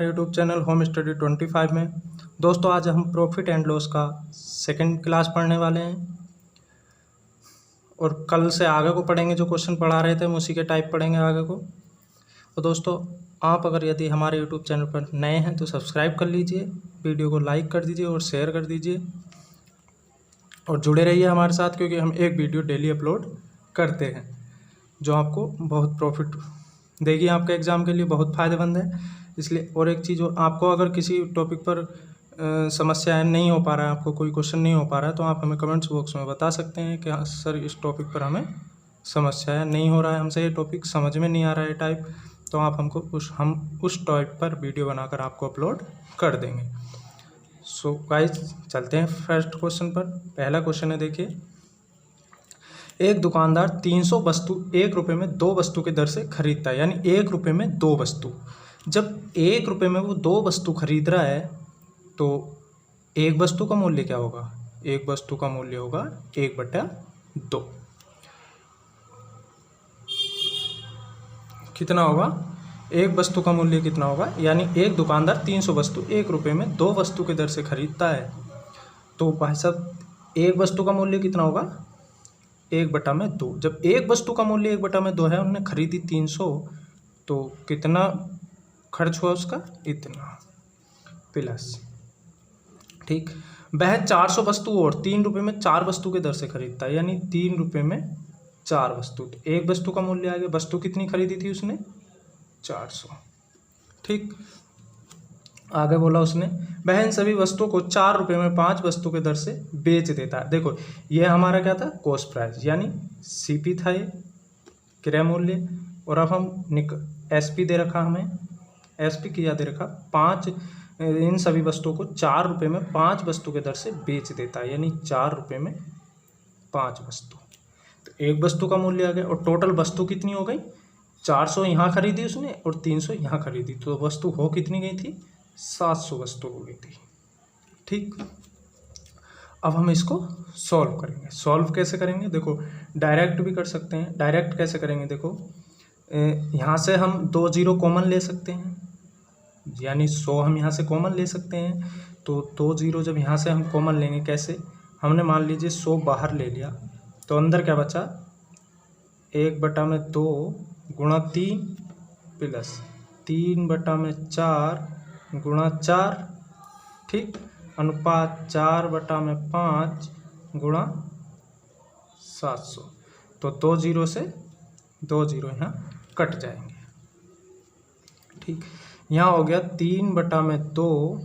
YouTube channel home study 25 में दोस्तों आज हम प्रॉफिट एंड लॉस का सेकंड क्लास पढ़ने वाले हैं और कल से आगे को पढ़ेंगे। जो क्वेश्चन पढ़ा रहे थे हम उसी के टाइप पढ़ेंगे आगे को। तो दोस्तों आप अगर यदि हमारे यूट्यूब चैनल पर नए हैं तो सब्सक्राइब कर लीजिए, वीडियो को लाइक कर दीजिए और शेयर कर दीजिए और जुड़े रहिए हमारे साथ, क्योंकि हम एक वीडियो डेली अपलोड करते हैं जो आपको बहुत प्रॉफिट देगी, आपके एग्ज़ाम के लिए बहुत फ़ायदेमंद है। इसलिए और एक चीज़, आपको अगर किसी टॉपिक पर समस्या नहीं हो पा रहा है, आपको कोई क्वेश्चन नहीं हो पा रहा है, तो आप हमें कमेंट्स बॉक्स में बता सकते हैं कि सर इस टॉपिक पर हमें समस्या है, नहीं हो रहा है हमसे, ये टॉपिक समझ में नहीं आ रहा है टाइप, तो आप हमको हम उस टॉपिक पर वीडियो बनाकर आपको अपलोड कर देंगे। सो गाइस चलते हैं फर्स्ट क्वेश्चन पर। पहला क्वेश्चन है, देखिए, एक दुकानदार 300 वस्तु 1 रुपये में 2 वस्तु के दर से खरीदता है, यानी 1 रुपये में 2 वस्तु। जब 1 रुपये में वो 2 वस्तु खरीद रहा है तो एक वस्तु का मूल्य क्या होगा? एक वस्तु का मूल्य होगा 1/2। कितना होगा? एक वस्तु का मूल्य कितना होगा? यानी एक दुकानदार 300 वस्तु 1 रुपये में 2 वस्तु के दर से खरीदता है, तो भाई साहब एक वस्तु का मूल्य कितना होगा? 1/2। जब एक वस्तु का मूल्य 1/2 है, उन्होंने खरीदी 300, तो कितना खर्च हुआ उसका? इतना प्लस, ठीक। वह 400 वस्तु और 3 रुपये में 4 वस्तु के दर से खरीदता है, यानी 3 रुपये में 4 वस्तु। तो एक वस्तु का मूल्य आ गया। वस्तु कितनी खरीदी थी उसने? 400, ठीक। आगे बोला उसने, वह इन सभी वस्तुओं को 4 रुपये में 5 वस्तु के दर से बेच देता है। देखो ये हमारा क्या था? कॉस्ट प्राइस, यानी सीपी था ये, क्रय मूल्य। और अब हम एसपी दे रखा, हमें एसपी क्या दे रखा? 5, इन सभी वस्तुओं को 4 रुपये में 5 वस्तु के दर से बेच देता है, यानी 4 रुपये में 5 वस्तु। तो एक वस्तु का मूल्य आ गया। और टोटल वस्तु कितनी हो गई? 400 यहाँ खरीदी उसने और 300 यहाँ खरीदी, तो वस्तु हो कितनी गई थी? 700 वस्तु हो गई थी, ठीक। अब हम इसको सॉल्व करेंगे। सॉल्व कैसे करेंगे? देखो डायरेक्ट भी कर सकते हैं। डायरेक्ट कैसे करेंगे? देखो यहाँ से हम 2 जीरो कॉमन ले सकते हैं, यानी 100 हम यहाँ से कॉमन ले सकते हैं। तो 2 जीरो जब यहाँ से हम कॉमन लेंगे, कैसे? हमने मान लीजिए 100 बाहर ले लिया, तो अंदर क्या बचा? 1/2 गुणा 3 प्लस 3/4 गुणा 4, ठीक, अनुपात 4/5 गुणा 700। तो 2 जीरो से 2 जीरो यहाँ कट जाएंगे, ठीक। यहाँ हो गया 3/2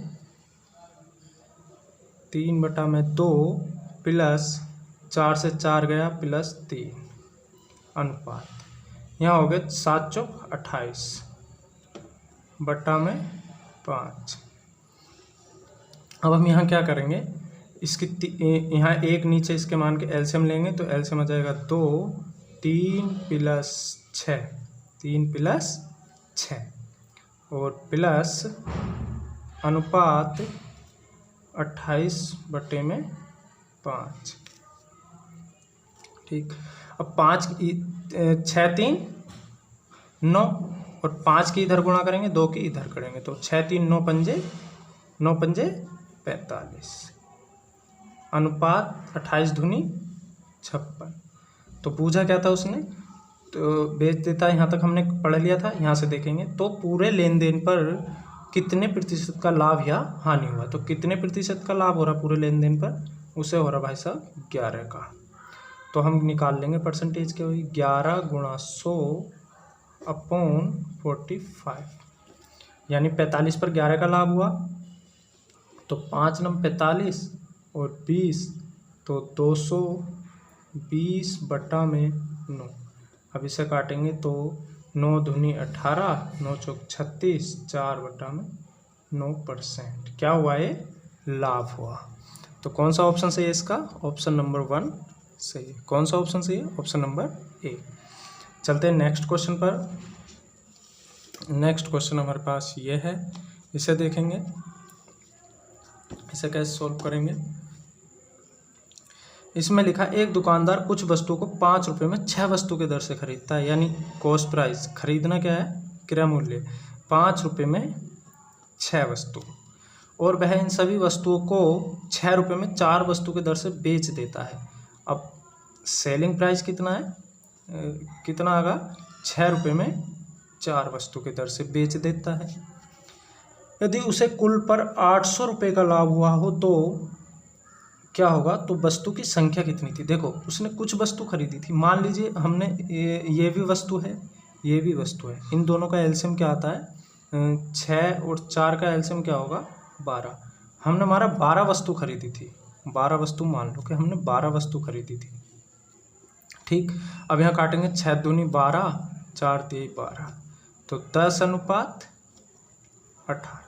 प्लस 4 से 4 गया प्लस 3, अनुपात यहाँ हो गया 7 चौक 28/5। अब हम यहाँ क्या करेंगे? इसकी यहाँ एक नीचे इसके मान के एलसीएम लेंगे, तो एलसीएम आ जाएगा 2, 3 प्लस 6, 3 प्लस 6 और प्लस अनुपात 28/5, ठीक। अब 5 6 3 9 और 5 की इधर गुणा करेंगे, 2 की इधर करेंगे, तो 6 3 9 पंजे 45, अनुपात 28 दूनी 56। तो पूछा क्या था उसने? तो बेच देता है, यहाँ तक हमने पढ़ लिया था। यहाँ से देखेंगे तो पूरे लेन देन पर कितने प्रतिशत का लाभ या हानि हुआ। तो कितने प्रतिशत का लाभ हो रहा पूरे लेन देन पर? उसे हो रहा भाई साहब 11 का। तो हम निकाल लेंगे परसेंटेज के, वही 11 गुणा 100/45, यानी 45 पर 11 का लाभ हुआ। तो 5 नम 45 और 20, तो 220/9। अब इसे काटेंगे तो 9 दूनी 18, 9 चौक 36, 4/9%। क्या हुआ? ये लाभ हुआ। तो कौन सा ऑप्शन सही है इसका? ऑप्शन नंबर 1 सही है। कौन सा ऑप्शन सही है? Option number 1। चलते हैं नेक्स्ट क्वेश्चन पर। नेक्स्ट क्वेश्चन हमारे पास ये है, इसे देखेंगे, इसे कैसे सॉल्व करेंगे। इसमें लिखा, एक दुकानदार कुछ वस्तु को 5 रुपये में 6 वस्तु के दर से खरीदता है, यानी कॉस्ट प्राइस, खरीदना क्या है? क्रय मूल्य। 5 रुपये में 6 वस्तु, और वह इन सभी वस्तुओं को 6 रुपये में 4 वस्तु के दर से बेच देता है। अब सेलिंग प्राइस कितना है, कितना आगा, 6 रुपये में 4 वस्तु के दर से बेच देता है। यदि उसे कुल पर 800 रुपये का लाभ हुआ हो तो क्या होगा, तो वस्तु की संख्या कितनी थी। देखो उसने कुछ वस्तु खरीदी थी, मान लीजिए हमने ये भी वस्तु है, ये भी वस्तु है, इन दोनों का एलसीएम क्या आता है, 6 और 4 का एलसीएम क्या होगा, 12। हमने हमारा 12 वस्तु खरीदी थी, 12 वस्तु, मान लो कि हमने 12 वस्तु खरीदी थी। ठीक, अब यहाँ काटेंगे, 6 दूनी 12, 4 3 12, तो 10:18।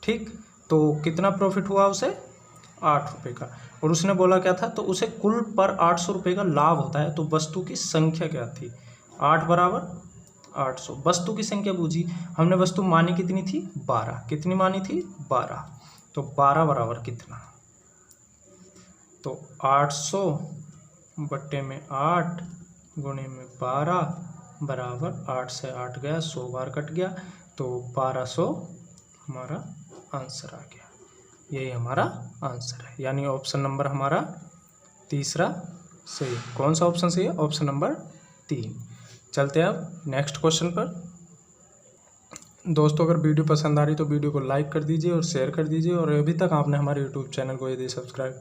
ठीक, तो कितना प्रॉफिट हुआ उसे, 8 रुपये का। और उसने बोला क्या था, तो उसे कुल पर 800 रुपये का लाभ होता है, तो वस्तु की संख्या क्या थी, 8 बराबर 800। वस्तु की संख्या बूझी, हमने वस्तु मानी कितनी थी, 12, कितनी मानी थी, 12, तो 12 बराबर कितना, तो 800 बट्टे में 8 गुणे में 12 बराबर 8 से 8 गया, 100 बार कट गया, तो 1200 हमारा आंसर आ गया। यही हमारा आंसर है, यानी ऑप्शन नंबर हमारा तीसरा सही। कौन सा ऑप्शन सही है, ऑप्शन नंबर 3। चलते हैं अब नेक्स्ट क्वेश्चन पर। दोस्तों अगर वीडियो पसंद आ रही तो वीडियो को लाइक कर दीजिए और शेयर कर दीजिए, और अभी तक आपने हमारे यूट्यूब चैनल को यदि सब्सक्राइब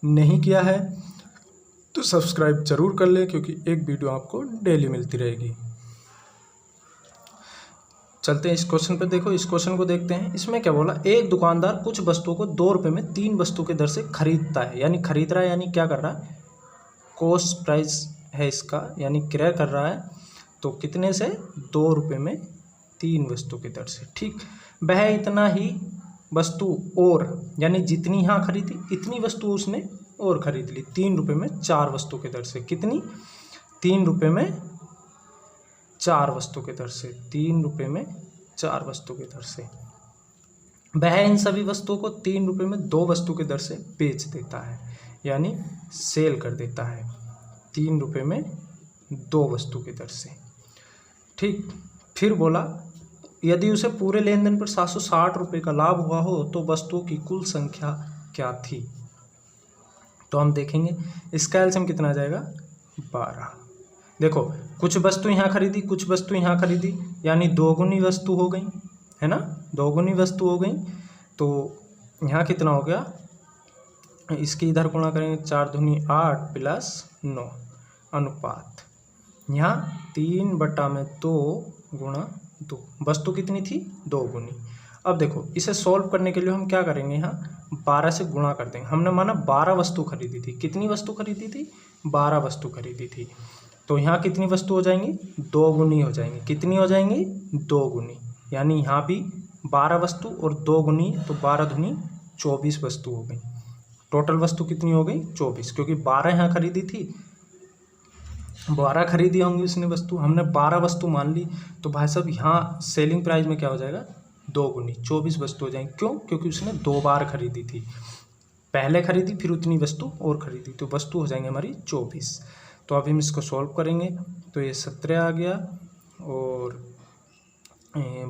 नहीं किया है तो सब्सक्राइब जरूर कर लें, क्योंकि एक वीडियो आपको डेली मिलती रहेगी। चलते हैं इस क्वेश्चन पे। देखो इस क्वेश्चन को देखते हैं, इसमें क्या बोला, एक दुकानदार कुछ वस्तुओं को 2 रुपये में 3 वस्तु के दर से खरीदता है, यानी खरीद रहा है, यानी क्या कर रहा है, कॉस्ट प्राइस है इसका, यानी क्रय कर रहा है, तो कितने से, 2 रुपये में 3 वस्तु के दर से। ठीक, वह इतना ही वस्तु और, यानी जितनी यहाँ खरीदी इतनी वस्तु उसने और खरीद ली 3 रुपये में 4 वस्तु के दर से। कितनी, 3 रुपये में 4 वस्तु के दर से, 3 रुपये में 4 वस्तु के दर से। वह इन सभी वस्तुओं को 3 रुपये में 2 वस्तु के दर से बेच देता है, यानी सेल कर देता है 3 रुपये में 2 वस्तु के दर से। ठीक, फिर बोला यदि उसे पूरे लेन देन पर 760 रुपये का लाभ हुआ हो तो वस्तुओं की कुल संख्या क्या थी। तो हम देखेंगे इसका एलसीएम कितना आ जाएगा, 12। देखो कुछ वस्तु यहाँ खरीदी, कुछ वस्तु यहाँ खरीदी, यानी 2 गुनी वस्तु हो गई, है ना, 2 गुनी वस्तु हो गई। तो यहाँ कितना हो गया, इसकी इधर गुणा करेंगे, 4 दूनी 8 प्लस 9 अनुपात, यहाँ 3/2 गुणा 2, वस्तु कितनी थी, 2 गुनी। अब देखो इसे सॉल्व करने के लिए हम क्या करेंगे, यहाँ 12 से गुणा कर देंगे। हमने माना 12 वस्तु खरीदी थी, कितनी वस्तु खरीदी थी, 12 वस्तु खरीदी थी, तो यहाँ कितनी वस्तु हो जाएंगी, 2 गुनी हो जाएंगी। कितनी हो जाएंगी, 2 गुनी, यानी यहाँ भी 12 वस्तु और 2 गुनी, तो 12 दूनी 24 वस्तु हो गई। टोटल वस्तु कितनी हो गई, 24, क्योंकि 12 यहाँ खरीदी थी, 12 खरीदी होंगी उसने वस्तु, हमने 12 वस्तु मान ली, तो भाई साहब यहाँ सेलिंग प्राइस में क्या हो जाएगा, 2 गुनी 24 वस्तु हो जाएंगी। क्यों, क्योंकि उसने 2 बार खरीदी थी, पहले खरीदी फिर उतनी वस्तु और खरीदी, तो वस्तु हो जाएंगे हमारी 24। तो अभी हम इसको सॉल्व करेंगे, तो ये 17 आ गया, और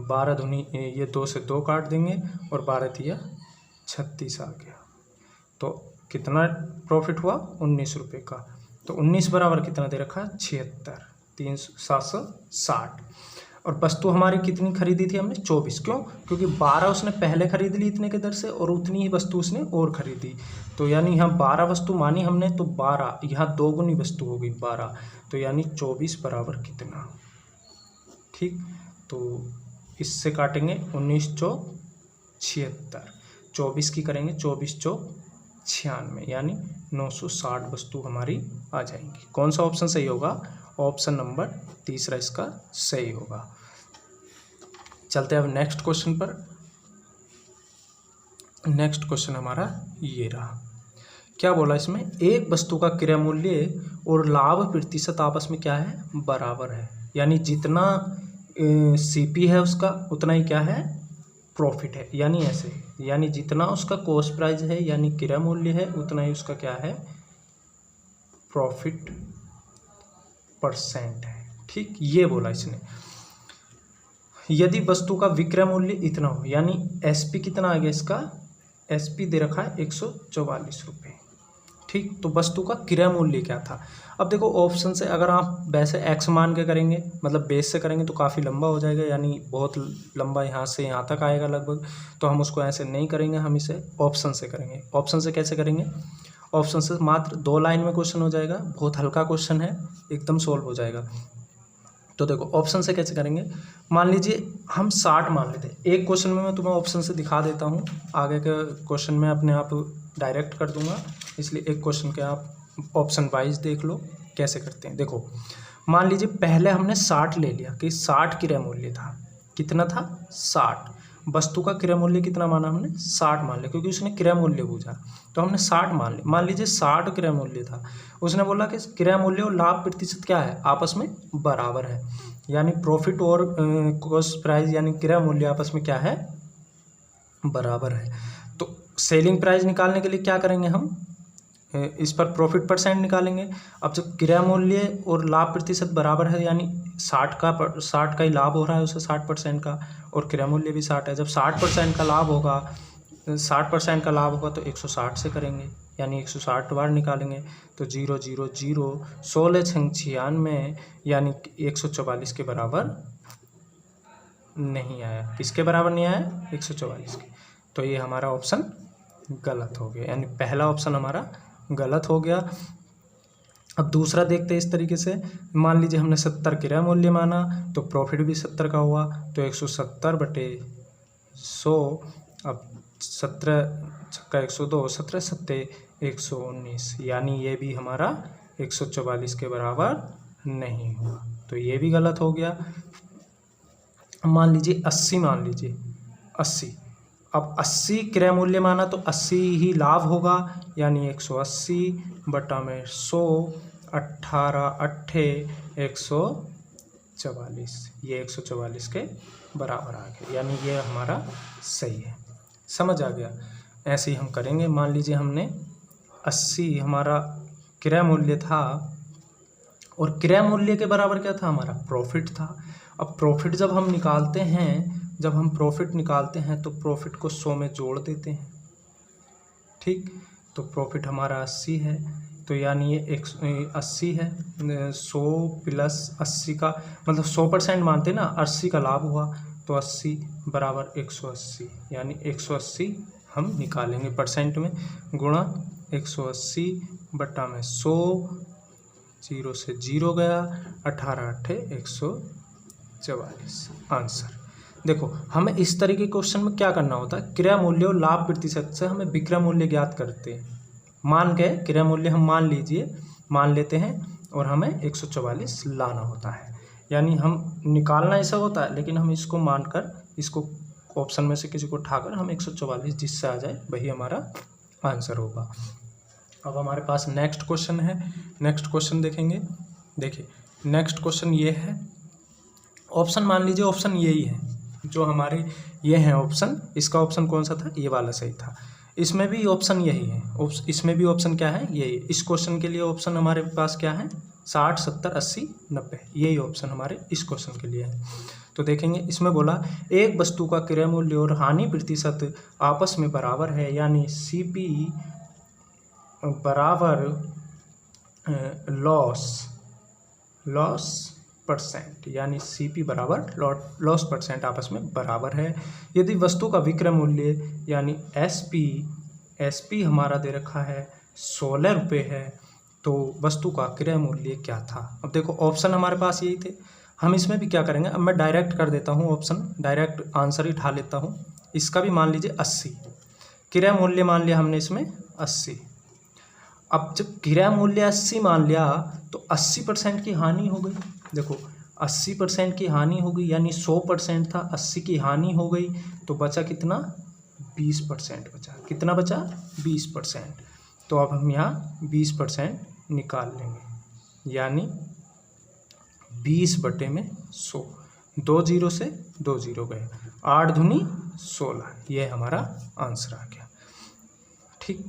12 दूनी, ये 2 से 2 काट देंगे, और 12 तिया 36 आ गया। तो कितना प्रॉफिट हुआ, 19 रुपये का। तो 19 बराबर कितना दे रखा है, 76, 760। और वस्तु हमारी कितनी खरीदी थी हमने, 24। क्यों, क्योंकि 12 उसने पहले खरीद ली इतने के दर से, और उतनी ही वस्तु उसने और खरीदी, तो यानी यहाँ 12 वस्तु मानी हमने, तो 12 यहाँ 2 गुनी वस्तु हो गई 12, तो यानी 24 बराबर कितना। ठीक, तो इससे काटेंगे 19 चौक 76, 24 की करेंगे 24 चौक 96, यानी 960 वस्तु हमारी आ जाएंगी। कौन सा ऑप्शन सही होगा, ऑप्शन नंबर तीसरा इसका सही होगा। चलते हैं अब नेक्स्ट क्वेश्चन पर। नेक्स्ट क्वेश्चन हमारा ये रहा, क्या बोला इसमें, एक वस्तु का क्रय मूल्य और लाभ प्रतिशत आपस में क्या है, बराबर है, यानी जितना सीपी है उसका उतना ही क्या है, प्रॉफिट है, यानी ऐसे, यानी जितना उसका कॉस्ट प्राइस है यानी क्रय मूल्य है, उतना ही उसका क्या है, प्रॉफिट परसेंट है। ठीक, ये बोला इसने। यदि वस्तु का विक्रय मूल्य इतना हो, यानी एसपी कितना आ गया इसका, एसपी दे रखा है 144 रुपये। ठीक, तो वस्तु का क्रय मूल्य क्या था। अब देखो ऑप्शन से अगर आप वैसे एक्स मान के करेंगे, मतलब बेस से करेंगे तो काफ़ी लंबा हो जाएगा, यानी बहुत लंबा यहाँ से यहाँ तक आएगा लगभग, तो हम उसको ऐसे नहीं करेंगे, हम इसे ऑप्शन से करेंगे। ऑप्शन से कैसे करेंगे, ऑप्शन से मात्र 2 लाइन में क्वेश्चन हो जाएगा, बहुत हल्का क्वेश्चन है, एकदम सोल्व हो जाएगा। तो देखो ऑप्शन से कैसे करेंगे, मान लीजिए हम 60 मान लेते हैं। एक क्वेश्चन में मैं तुम्हें ऑप्शन से दिखा देता हूँ, आगे के क्वेश्चन में अपने आप डायरेक्ट कर दूंगा, इसलिए एक क्वेश्चन के आप ऑप्शन वाइज देख लो कैसे करते हैं। देखो मान लीजिए पहले हमने 60 ले लिया कि 60 क्रय मूल्य था, कितना था 60, वस्तु का क्रय मूल्य कितना माना हमने 60 मान लिया, क्योंकि उसने क्रय मूल्य पूछा तो हमने 60 मान लिया। मान लीजिए 60 क्रय मूल्य था, उसने बोला कि क्रय मूल्य और लाभ प्रतिशत क्या है, आपस में बराबर है, यानी प्रॉफिट और कॉस्ट प्राइस यानी क्रय मूल्य आपस में क्या है, बराबर है। तो सेलिंग प्राइस निकालने के लिए क्या करेंगे, हम इस पर प्रॉफिट परसेंट निकालेंगे। अब जब क्रय मूल्य और लाभ प्रतिशत बराबर है, यानी 60 का ही लाभ हो रहा है उसे 60% का, और क्रय मूल्य भी 60 है। जब 60% का लाभ होगा, 60% का लाभ होगा तो 160 से करेंगे, यानी 160 बार निकालेंगे तो 0 0 0 16 छंग 96, यानी 144 के बराबर नहीं आया। किसके बराबर नहीं आया, 144 के। तो ये हमारा ऑप्शन गलत हो गया, यानी पहला ऑप्शन हमारा गलत हो गया। अब दूसरा देखते हैं इस तरीके से, मान लीजिए हमने 70 क्रय मूल्य माना तो प्रॉफिट भी 70 का हुआ, तो 170/100, अब 17 छक्का 102, 17 सत्ते 119, यानी ये भी हमारा 144 के बराबर नहीं हुआ, तो ये भी गलत हो गया। मान लीजिए 80 मान लीजिए 80, अब 80 क्रय मूल्य माना तो 80 ही लाभ होगा, यानी 180/100, 18 अट्ठे 144, ये 144 के बराबर आ गया, यानी ये हमारा सही है। समझ आ गया, ऐसे ही हम करेंगे। मान लीजिए हमने 80 हमारा क्रय मूल्य था, और क्रय मूल्य के बराबर क्या था, हमारा प्रॉफिट था। अब प्रॉफिट जब हम निकालते हैं, जब हम प्रॉफिट निकालते हैं तो प्रॉफिट को 100 में जोड़ देते हैं। ठीक, तो प्रॉफिट हमारा 80 है, तो यानी ये 80 है, 100 + 80 का मतलब 100% मानते ना, 80 का लाभ हुआ तो 80 बराबर 180, यानी 180 हम निकालेंगे परसेंट में, गुणा 180/100, 0 से 0 गया, 18 अट्ठे 144 आंसर। देखो हमें इस तरह के क्वेश्चन में क्या करना होता है, क्रय मूल्य और लाभ प्रतिशत से हमें विक्रय मूल्य ज्ञात करते हैं। मान गए क्रय मूल्य हम मान लेते हैं, और हमें 144 लाना होता है, यानी हम निकालना ऐसा होता है, लेकिन हम इसको मानकर, इसको ऑप्शन में से किसी को उठाकर हम 144 जिससे आ जाए वही हमारा आंसर होगा। अब हमारे पास नेक्स्ट क्वेश्चन है, नेक्स्ट क्वेश्चन देखेंगे। देखिए नेक्स्ट क्वेश्चन ये है, ऑप्शन मान लीजिए ऑप्शन यही है जो हमारे ये हैं ऑप्शन, इसका ऑप्शन कौन सा था, ये वाला सही था। इसमें भी ऑप्शन यही है, इसमें भी ऑप्शन क्या है, यही। इस क्वेश्चन के लिए ऑप्शन हमारे पास क्या है, 60 70 80 90, यही ऑप्शन हमारे इस क्वेश्चन के लिए है। तो देखेंगे इसमें बोला एक वस्तु का क्रय मूल्य और हानि प्रतिशत आपस में बराबर है, यानी CP बराबर लॉस परसेंट, यानी CP बराबर लॉस परसेंट आपस में बराबर है। यदि वस्तु का विक्रय मूल्य यानी SP हमारा दे रखा है 16 रुपये है, तो वस्तु का क्रय मूल्य क्या था। अब देखो ऑप्शन हमारे पास यही थे, हम इसमें भी क्या करेंगे, अब मैं डायरेक्ट कर देता हूँ ऑप्शन, डायरेक्ट आंसर ही उठा लेता हूँ। इसका भी मान लीजिए 80, क्रय मूल्य मान लिया हमने इसमें 80। अब जब क्रय मूल्य 80 मान लिया तो 80% की हानि हो गई। देखो 80% की हानि हो गई, यानी 100% था, 80 की हानि हो गई, तो बचा कितना, 20% बचा। कितना बचा, 20%। तो अब हम यहाँ 20% निकाल लेंगे, यानी 20/100, 2 0 से 2 0 गए, 8 दूनी 16, ये हमारा आंसर आ गया। ठीक,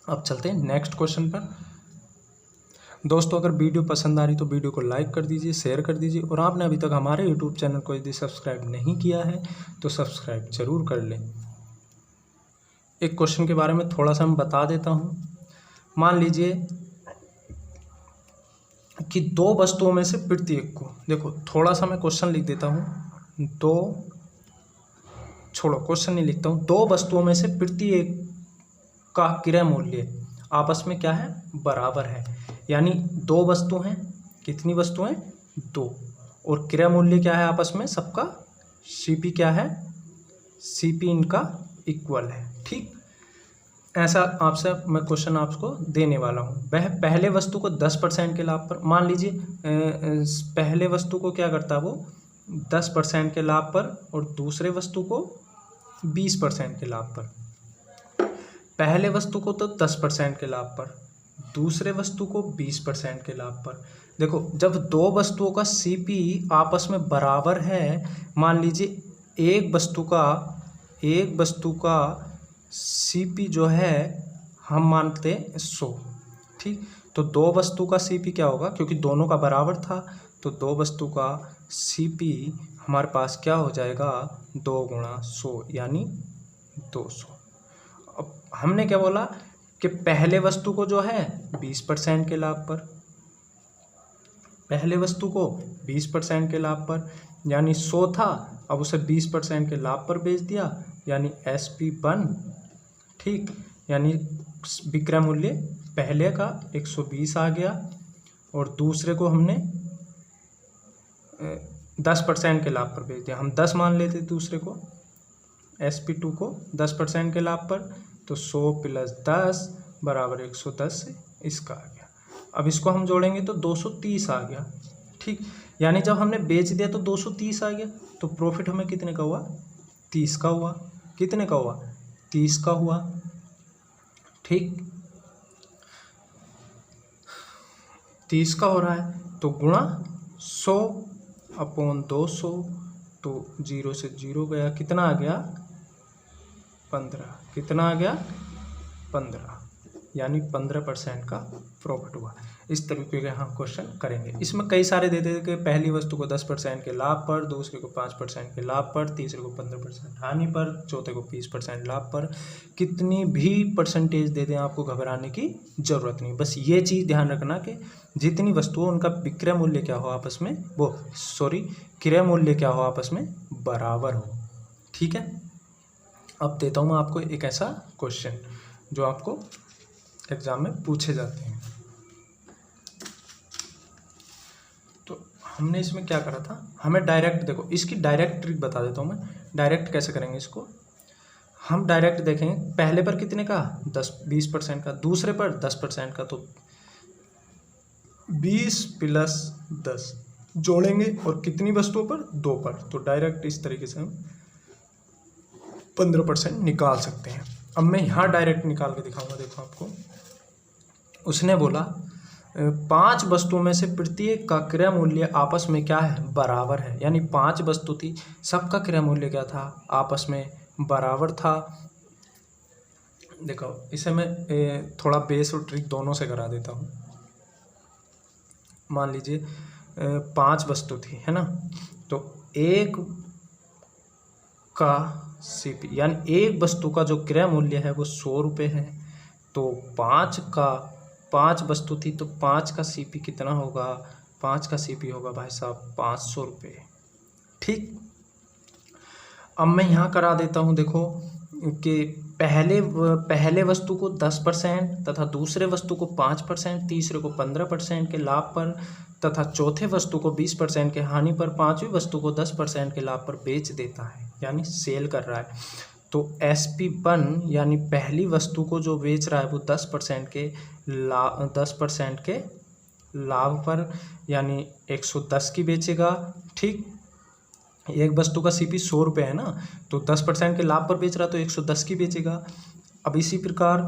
अब चलते हैं नेक्स्ट क्वेश्चन पर। दोस्तों अगर वीडियो पसंद आ रही तो वीडियो को लाइक कर दीजिए, शेयर कर दीजिए, और आपने अभी तक हमारे यूट्यूब चैनल को यदि सब्सक्राइब नहीं किया है तो सब्सक्राइब जरूर कर लें। एक क्वेश्चन के बारे में थोड़ा सा मैं बता देता हूँ। मान लीजिए कि दो वस्तुओं में से प्रत्येक को, देखो थोड़ा सा मैं क्वेश्चन लिख देता हूँ, क्वेश्चन नहीं लिखता हूँ, दो वस्तुओं में से प्रत्येक का क्रय मूल्य आपस में क्या है, बराबर है। यानी दो वस्तु हैं, कितनी वस्तुएं, दो, और क्रय मूल्य क्या है आपस में सबका, सीपी क्या है, सीपी इनका इक्वल है। ठीक, ऐसा आपसे मैं क्वेश्चन आपको देने वाला हूँ। वह पहले वस्तु को 10% के लाभ पर, मान लीजिए पहले वस्तु को क्या करता है वो 10% के लाभ पर, और दूसरे वस्तु को 20% के लाभ पर। पहले वस्तु को तो 10% के लाभ पर, दूसरे वस्तु को 20% के लाभ पर। देखो जब दो वस्तुओं का सीपी आपस में बराबर है, मान लीजिए एक वस्तु का सीपी जो है हम मानते 100, ठीक, तो दो वस्तु का सीपी क्या होगा, क्योंकि दोनों का बराबर था, तो दो वस्तु का सीपी हमारे पास क्या हो जाएगा, 2 × 100 यानी 200। अब हमने क्या बोला कि पहले वस्तु को जो है 20% के लाभ पर, पहले वस्तु को 20% के लाभ पर, यानी 100 था, अब उसे 20% के लाभ पर बेच दिया, यानी SP1, ठीक, यानी विक्रय मूल्य पहले का 120 आ गया, और दूसरे को हमने 10% के लाभ पर बेच दिया। हम 10 मान लेते दूसरे को, SP2 को 10% के लाभ पर, तो 100 + 10 = 110 इसका आ गया। अब इसको हम जोड़ेंगे तो 230 आ गया। ठीक, यानी जब हमने बेच दिया तो 230 आ गया, तो प्रॉफिट हमें कितने का हुआ, 30 का हुआ। कितने का हुआ, 30 का हुआ। ठीक, 30 का हो रहा है, तो गुणा 100/200, तो 0 से 0 गया, कितना आ गया, 15। कितना आ गया, 15, यानी 15% का प्रॉफिट हुआ। इस तरीके के हम क्वेश्चन करेंगे। इसमें कई सारे दे देते कि पहली वस्तु को 10% के लाभ पर, दूसरे को 5% के लाभ पर, तीसरे को 15% हानि पर, चौथे को 20% लाभ पर। कितनी भी परसेंटेज दे दें आपको घबराने की ज़रूरत नहीं। बस ये चीज़ ध्यान रखना कि जितनी वस्तु हो उनका विक्रय मूल्य क्या हो आपस में, क्रय मूल्य क्या हो आपस में, बराबर हो। ठीक है, अब देता हूँ मैं आपको एक ऐसा क्वेश्चन जो आपको एग्जाम में पूछे जाते हैं। तो हमने इसमें क्या करा था, हमें डायरेक्ट, देखो इसकी डायरेक्ट ट्रिक बता देता हूँ मैं। डायरेक्ट कैसे करेंगे इसको, हम डायरेक्ट देखेंगे पहले पर कितने का, 20% का, दूसरे पर 10% का, तो 20 + 10 जोड़ेंगे, और कितनी वस्तुओं पर, 2 पर, तो डायरेक्ट इस तरीके से हम 15% निकाल सकते हैं। अब मैं यहाँ डायरेक्ट निकाल के दिखाऊंगा। देखो आपको उसने बोला 5 वस्तुओं में से प्रत्येक का क्रय मूल्य आपस में क्या है, बराबर है। यानी 5 वस्तु थी, सबका क्रय मूल्य क्या था, आपस में बराबर था। देखो इसे मैं थोड़ा बेस और ट्रिक दोनों से करा देता हूँ। मान लीजिए 5 वस्तु थी, है ना, तो एक का सीपी, यानी एक वस्तु का जो क्रय मूल्य है वो 100 रुपये है। तो 5 वस्तु थी, तो 5 का सीपी कितना होगा, 5 का सीपी होगा भाई साहब 500 रुपये। ठीक, अब मैं यहाँ करा देता हूँ। देखो कि पहले वस्तु को 10% तथा दूसरे वस्तु को 5%, तीसरे को 15% के लाभ पर तथा चौथे वस्तु को 20% के हानि पर, पांचवी वस्तु को 10% के लाभ पर बेच देता है, यानी सेल कर रहा है। तो SP1 यानी पहली वस्तु को जो बेच रहा है वो 10% के लाभ पर, यानी 110 की बेचेगा। ठीक, एक वस्तु का सीपी 100 रुपये है ना, तो 10% के लाभ पर बेच रहा तो 110 की बेचेगा। अब इसी प्रकार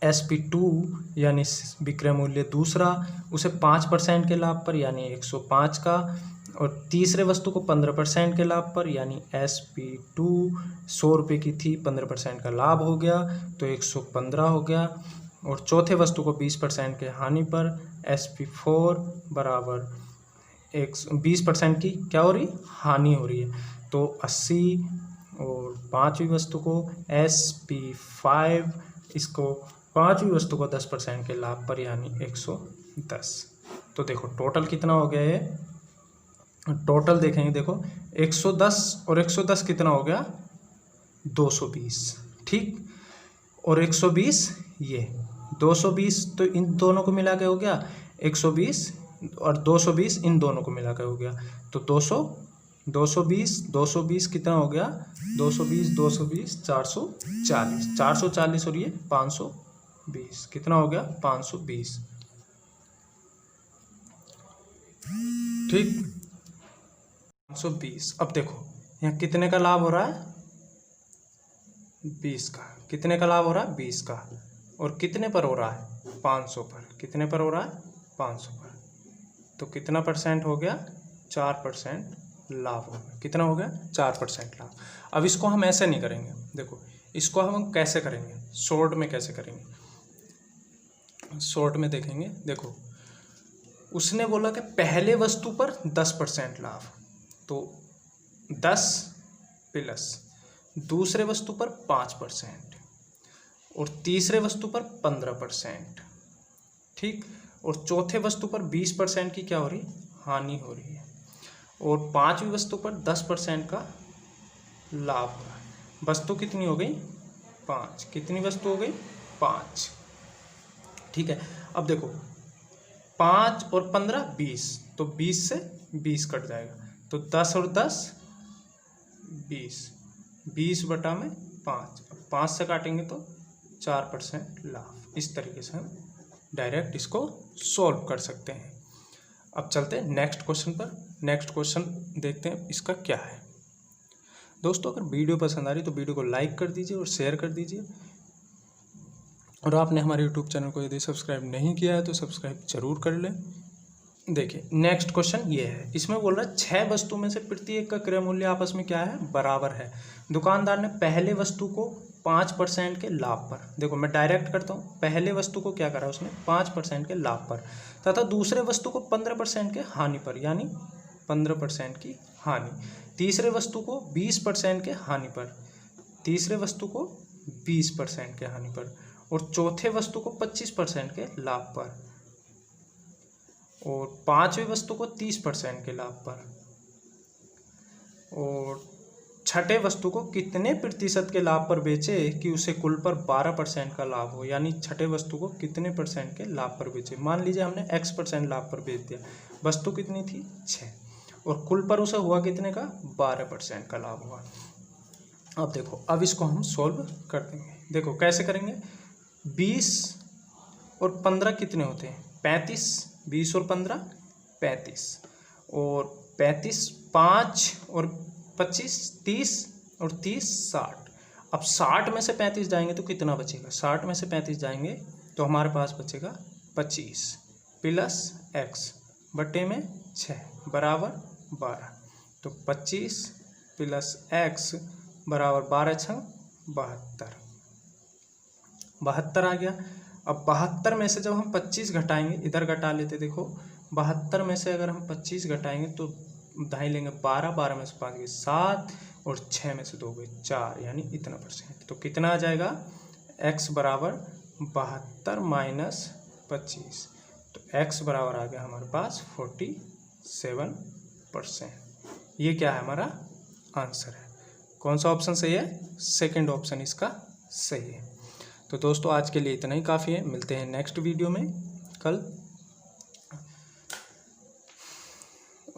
SP2 यानी विक्रय मूल्य दूसरा, उसे 5% के लाभ पर यानी 105 का, और तीसरे वस्तु को 15% के लाभ पर यानी SP2 100 रुपये की थी, 15% का लाभ हो गया तो 115 हो गया। और चौथे वस्तु को 20% के हानि पर SP4 बराबर 20% की क्या हो रही, हानि हो रही है। तो 80 और पाँचवीं वस्तु को SP5, इसको पाँचवीं वस्तु को 10% के लाभ पर यानी 110। तो देखो टोटल कितना हो गया ये, टोटल देखेंगे देखो 110 और 110 कितना हो गया 220, ठीक। और 120 ये 220, तो इन दोनों को मिला के हो गया 120 और 220 इन दोनों को मिला के हो गया तो 220 कितना हो गया 220 440 और ये 520 कितना हो गया 520, ठीक 520। अब देखो यहाँ कितने का लाभ हो रहा है 20 का, कितने का लाभ हो रहा है 20 का, और कितने पर हो रहा है 500 पर, कितने पर हो रहा है 500 पर, तो कितना परसेंट हो गया 4% लाभ हो गया, कितना हो गया 4% लाभ। अब इसको हम ऐसे नहीं करेंगे, देखो इसको हम कैसे करेंगे, शॉर्ट में कैसे करेंगे, शॉर्ट में देखेंगे। देखो उसने बोला कि पहले वस्तु पर 10% लाभ, तो 10 प्लस दूसरे वस्तु पर 5% और तीसरे वस्तु पर 15%, ठीक, और चौथे वस्तु पर 20% की क्या हो रही, हानि हो रही है, और पांचवी वस्तु पर 10% का लाभ हो रहा है। वस्तु कितनी हो गई 5, कितनी वस्तु हो गई 5, ठीक है। अब देखो 5 और 15 20, तो 20 से 20 कट जाएगा, तो 10 और 10 20 बटा में 5, 5 से काटेंगे तो 4% लाभ। इस तरीके से हम डायरेक्ट इसको सॉल्व कर सकते हैं। अब चलते हैं नेक्स्ट क्वेश्चन पर। नेक्स्ट क्वेश्चन देखते हैं इसका क्या है। दोस्तों अगर वीडियो पसंद आ रही तो वीडियो को लाइक कर दीजिए और शेयर कर दीजिए, और आपने हमारे यूट्यूब चैनल को यदि सब्सक्राइब नहीं किया है तो सब्सक्राइब जरूर कर लें। देखिए नेक्स्ट क्वेश्चन ये है, इसमें बोल रहा है 6 वस्तु में से प्रत्येक का क्रय मूल्य आपस में क्या है, बराबर है। दुकानदार ने पहले वस्तु को 5% के लाभ पर, देखो मैं डायरेक्ट करता हूँ, पहले वस्तु को क्या करा उसने 5% के लाभ पर तथा दूसरे वस्तु को 15% के हानि पर, यानी 15% की हानि, तीसरे वस्तु को 20% के हानि पर, तीसरे वस्तु को 20% के हानि पर, और चौथे वस्तु को 25% के लाभ पर, और पांचवी वस्तु को 30% के लाभ पर, और छठे वस्तु को कितने प्रतिशत के लाभ पर बेचे कि उसे कुल पर 12% का लाभ हो, यानी छठे वस्तु को कितने % के लाभ पर बेचे। मान लीजिए हमने X% लाभ पर बेच दिया, वस्तु कितनी थी 6, और कुल पर उसे हुआ कितने का 12% का लाभ हुआ। अब देखो अब इसको हम सॉल्व कर देंगे। देखो कैसे करेंगे, 20 और 15 कितने होते हैं 35, 20 और 15 35, और 35 5 और 25 30, और 30 60। अब 60 में से 35 जाएंगे तो कितना बचेगा, 60 में से 35 जाएंगे तो हमारे पास बचेगा 25 प्लस x बटे में 6 बराबर 12, तो 25 प्लस x बराबर 12 छंग 72 आ गया। अब 72 में से जब हम 25 घटाएंगे, इधर घटा लेते, देखो 72 में से अगर हम 25 घटाएंगे तो दाई लेंगे 12, 12 में से 5 गए 7, और 6 में से 2 गए 4, यानी इतना %। तो कितना आ जाएगा x बराबर 72 माइनस 25, तो x बराबर आ गया हमारे पास 47%। ये क्या है हमारा आंसर है। कौन सा ऑप्शन सही है, सेकंड ऑप्शन इसका सही है। तो दोस्तों आज के लिए इतना ही काफ़ी है, मिलते हैं नेक्स्ट वीडियो में कल।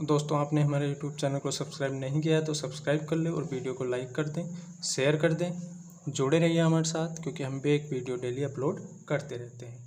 दोस्तों आपने हमारे यूट्यूब चैनल को सब्सक्राइब नहीं किया है तो सब्सक्राइब कर लें और वीडियो को लाइक कर दें, शेयर कर दें, जुड़े रहिए हमारे साथ, क्योंकि हम भी एक वीडियो डेली अपलोड करते रहते हैं।